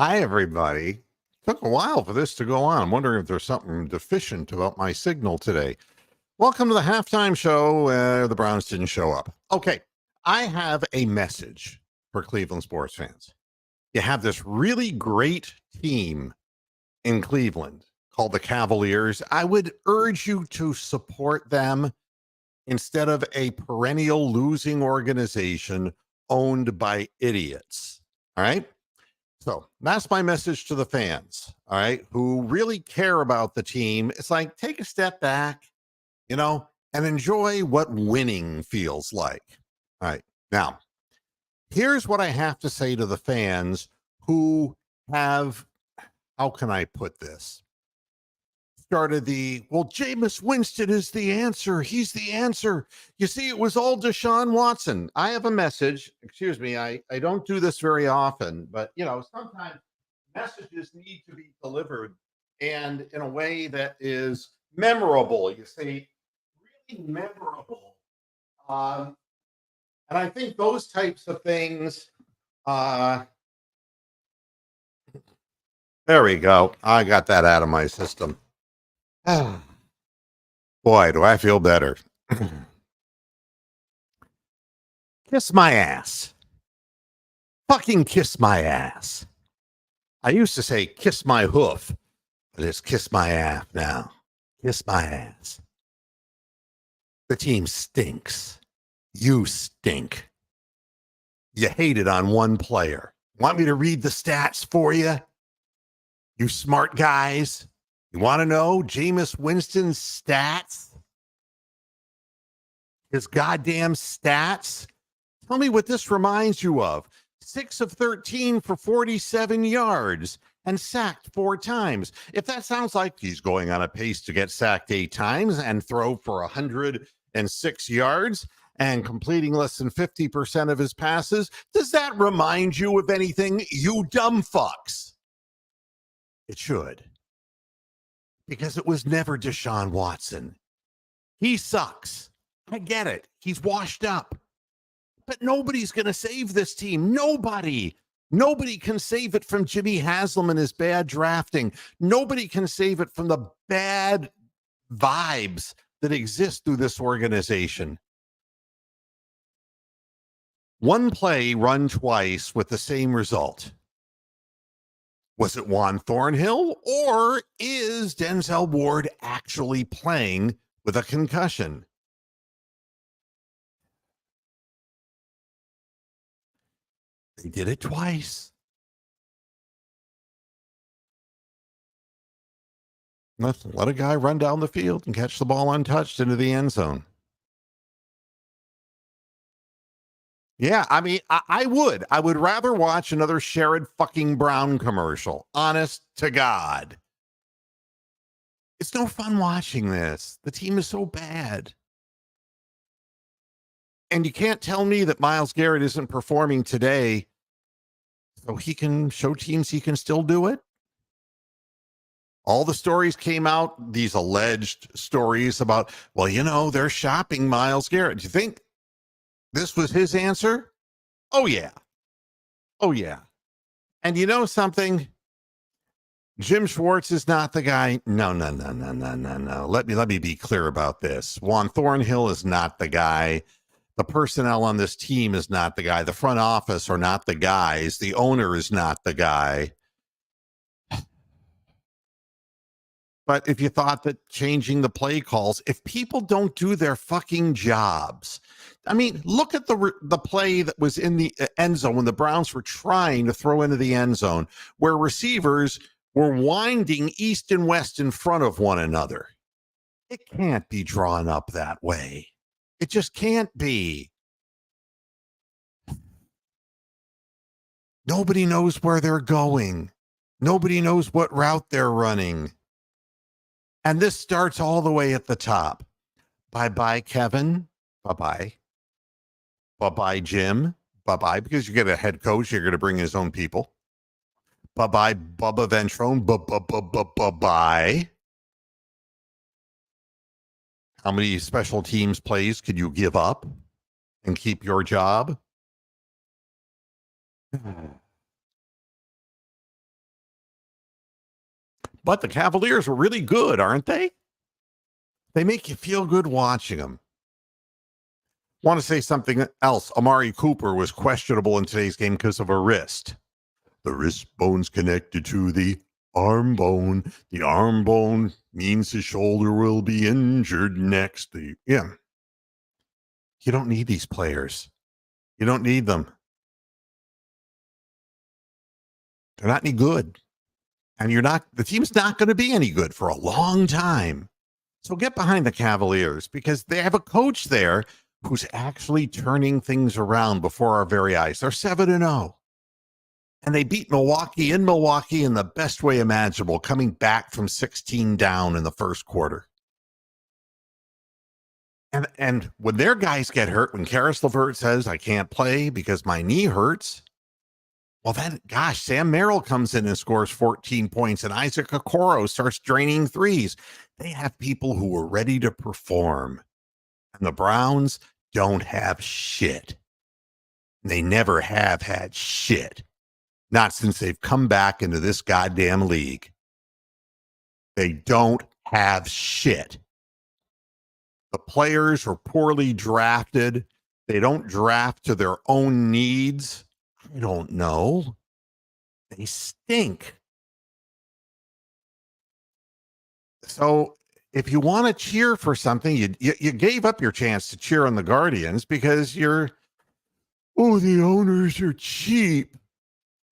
Hi, everybody. Took a while for this to go on. I'm wondering if there's something deficient about my signal today. Welcome to the halftime show where the Browns didn't show up. Okay, I have a message for Cleveland sports fans. You have this really great team in Cleveland called the Cavaliers. I would urge you to support them instead of a perennial losing organization owned by idiots. All right. So that's my message to the fans, all right, who really care about the team. It's like take a step back, and enjoy what winning feels like. All right. Now, here's what I have to say to the fans who have, how can I put this? Started Jameis Winston is the answer. He's the answer. You see, it was all Deshaun Watson. I have a message. Excuse me. I don't do this very often, but sometimes messages need to be delivered and in a way that is memorable. You see, really memorable. And I think those types of things, there we go. I got that out of my system. Boy, do I feel better. Kiss my ass. Fucking kiss my ass. I used to say kiss my hoof, but it's kiss my ass now. Kiss my ass. The team stinks. You stink. You hated on one player. Want me to read the stats for you? You smart guys. You want to know Jameis Winston's stats? His goddamn stats? Tell me what this reminds you of. 6 of 13 for 47 yards and sacked 4 times. If that sounds like he's going on a pace to get sacked 8 times and throw for 106 yards and completing less than 50% of his passes, does that remind you of anything, you dumb fucks? It should. Because it was never Deshaun Watson. He sucks. I get it. He's washed up. But nobody's going to save this team. Nobody. Nobody can save it from Jimmy Haslam and his bad drafting. Nobody can save it from the bad vibes that exist through this organization. One play run twice with the same result. Was it Juan Thornhill, or is Denzel Ward actually playing with a concussion? They did it twice. Let a guy run down the field and catch the ball untouched into the end zone. Yeah, I mean, I would. I would rather watch another Sherrod fucking Brown commercial. Honest to God. It's no fun watching this. The team is so bad. And you can't tell me that Myles Garrett isn't performing today so he can show teams he can still do it. All the stories came out, these alleged stories about, they're shopping Myles Garrett. Do you think this was his answer? Oh, yeah. Oh, yeah. And you know something? Jim Schwartz is not the guy. No. Let me be clear about this. Juan Thornhill is not the guy. The personnel on this team is not the guy. The front office are not the guys. The owner is not the guy. But if you thought that changing the play calls, if people don't do their fucking jobs, I mean, look at the play that was in the end zone when the Browns were trying to throw into the end zone, where receivers were winding east and west in front of one another. It can't be drawn up that way. It just can't be. Nobody knows where they're going. Nobody knows what route they're running. And this starts all the way at the top. Bye-bye, Kevin. Bye-bye. Bye-bye, Jim. Bye-bye, because you get a head coach, you're going to bring his own people. Bye-bye, Bubba Ventrone. Bye-bye. How many special teams plays could you give up and keep your job? But the Cavaliers are really good, aren't they? They make you feel good watching them. Want to say something else. Amari Cooper was questionable in today's game because of a wrist. The wrist bone's connected to the arm bone. The arm bone means his shoulder will be injured next. Yeah. You don't need these players. You don't need them. They're not any good. And the team's not going to be any good for a long time. So get behind the Cavaliers because they have a coach there who's actually turning things around before our very eyes. They're 7-0. And they beat Milwaukee in the best way imaginable, coming back from 16 down in the first quarter. And when their guys get hurt, when Karis LeVert says, I can't play because my knee hurts, well, then, gosh, Sam Merrill comes in and scores 14 points, and Isaac Okoro starts draining threes. They have people who are ready to perform. And the Browns don't have shit. They never have had shit. Not since they've come back into this goddamn league. They don't have shit. The players are poorly drafted. They don't draft to their own needs. I don't know. They stink. So if you want to cheer for something, you gave up your chance to cheer on the Guardians because the owners are cheap.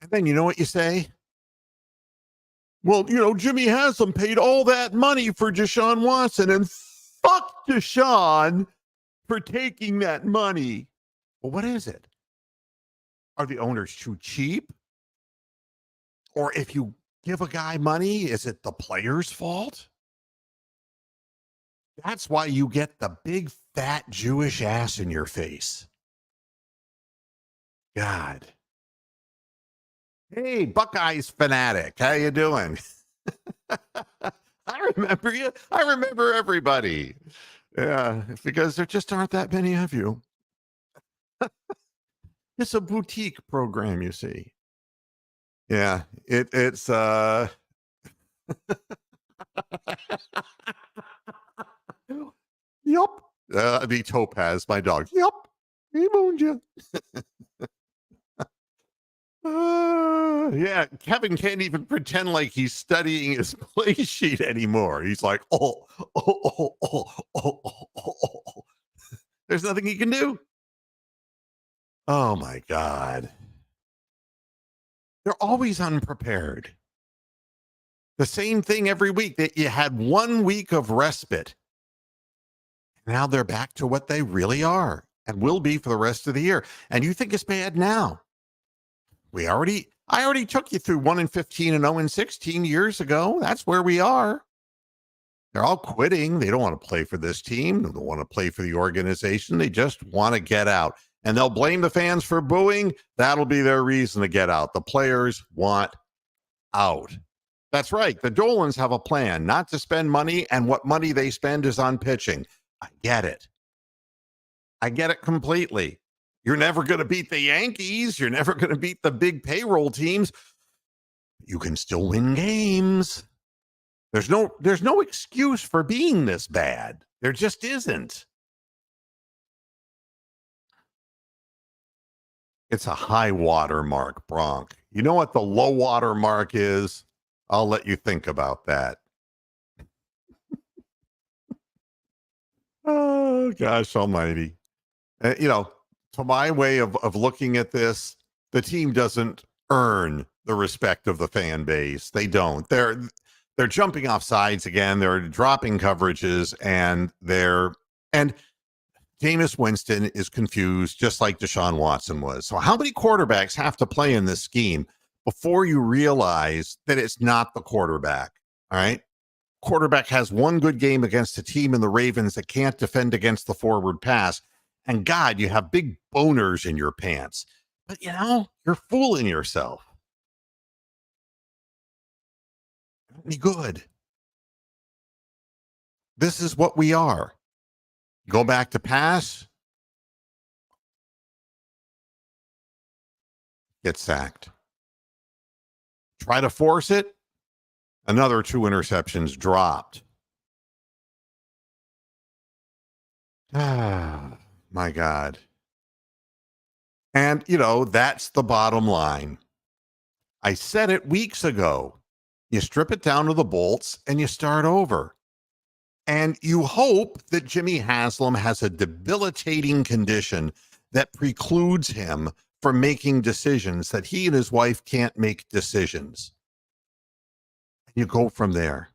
And then you know what you say? Well, Jimmy Haslam paid all that money for Deshaun Watson, and fuck Deshaun for taking that money. Well, what is it? Are the owners too cheap? Or if you give a guy money, is it the player's fault? That's why you get the big fat Jewish ass in your face. God. Hey, Buckeyes fanatic, how you doing? I remember you. I remember everybody. Yeah, because there just aren't that many of you. It's a boutique program, you see. Yeah, it's Yup. The Topaz, my dog. Yup. He mooned you. Yeah, Kevin can't even pretend like he's studying his play sheet anymore. He's like, oh. There's nothing he can do. Oh my God. They're always unprepared. The same thing every week. That you had 1 week of respite. Now they're back to what they really are and will be for the rest of the year. And you think it's bad now? I already took you through 1-15 and 0-16 years ago. That's where we are. They're all quitting. They don't want to play for this team. They don't want to play for the organization. They just want to get out. And they'll blame the fans for booing. That'll be their reason to get out. The players want out. That's right. The Dolans have a plan not to spend money, and what money they spend is on pitching. I get it. I get it completely. You're never going to beat the Yankees. You're never going to beat the big payroll teams. You can still win games. There's no excuse for being this bad. There just isn't. It's a high water mark, Bronk. You know what the low water mark is? I'll let you think about that. Oh, gosh almighty. To my way of looking at this, the team doesn't earn the respect of the fan base. They don't. They're jumping off sides again. They're dropping coverages, and Jameis Winston is confused, just like Deshaun Watson was. So how many quarterbacks have to play in this scheme before you realize that it's not the quarterback? All right. Quarterback has one good game against a team in the Ravens that can't defend against the forward pass. And God, you have big boners in your pants. But you're fooling yourself. Be good. This is what we are. Go back to pass. Get sacked. Try to force it. Another 2 interceptions dropped. Ah, my God. And, that's the bottom line. I said it weeks ago. You strip it down to the bolts and you start over. And you hope that Jimmy Haslam has a debilitating condition that precludes him from making decisions, that he and his wife can't make decisions. You go from there.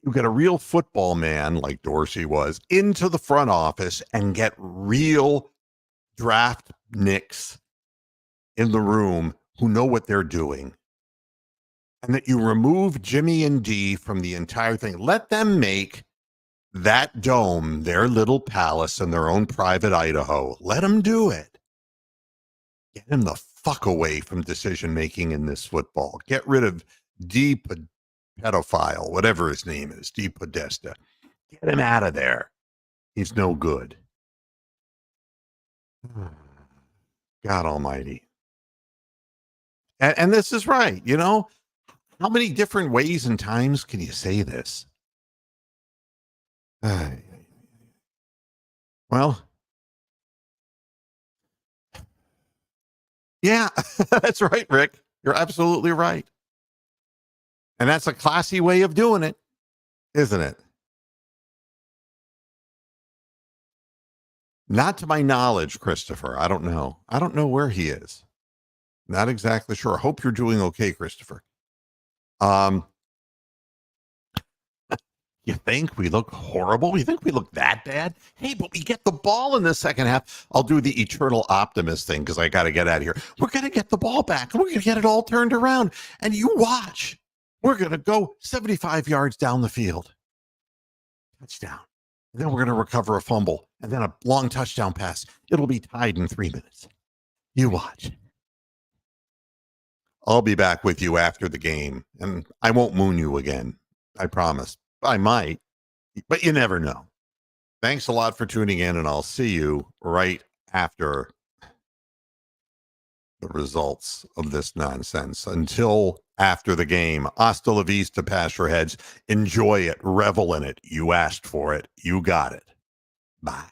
You get a real football man like Dorsey was into the front office and get real draft nicks in the room who know what they're doing. And that you remove Jimmy and Dee from the entire thing. Let them make that dome their little palace in their own private Idaho. Let them do it. Get him the fuck away from decision making in this football. Get rid of Dee pedophile, whatever his name is, Dee Podesta. Get him out of there. He's no good. God almighty. And this is right. How many different ways and times can you say this? Well, yeah, that's right, Rick. You're absolutely right. And that's a classy way of doing it, isn't it? Not to my knowledge, Christopher. I don't know. I don't know where he is. Not exactly sure. Hope you're doing okay, Christopher. You think we look horrible? You think we look that bad? Hey, but we get the ball in the second half. I'll do the eternal optimist thing because I got to get out of here. We're going to get the ball back and we're going to get it all turned around. And you watch. We're going to go 75 yards down the field. Touchdown. And then we're going to recover a fumble and then a long touchdown pass. It'll be tied in 3 minutes. You watch. I'll be back with you after the game, and I won't moon you again. I promise. I might, but you never know. Thanks a lot for tuning in, and I'll see you right after the results of this nonsense. Until after the game, hasta la vista, Pasture Heads. Enjoy it. Revel in it. You asked for it. You got it. Bye.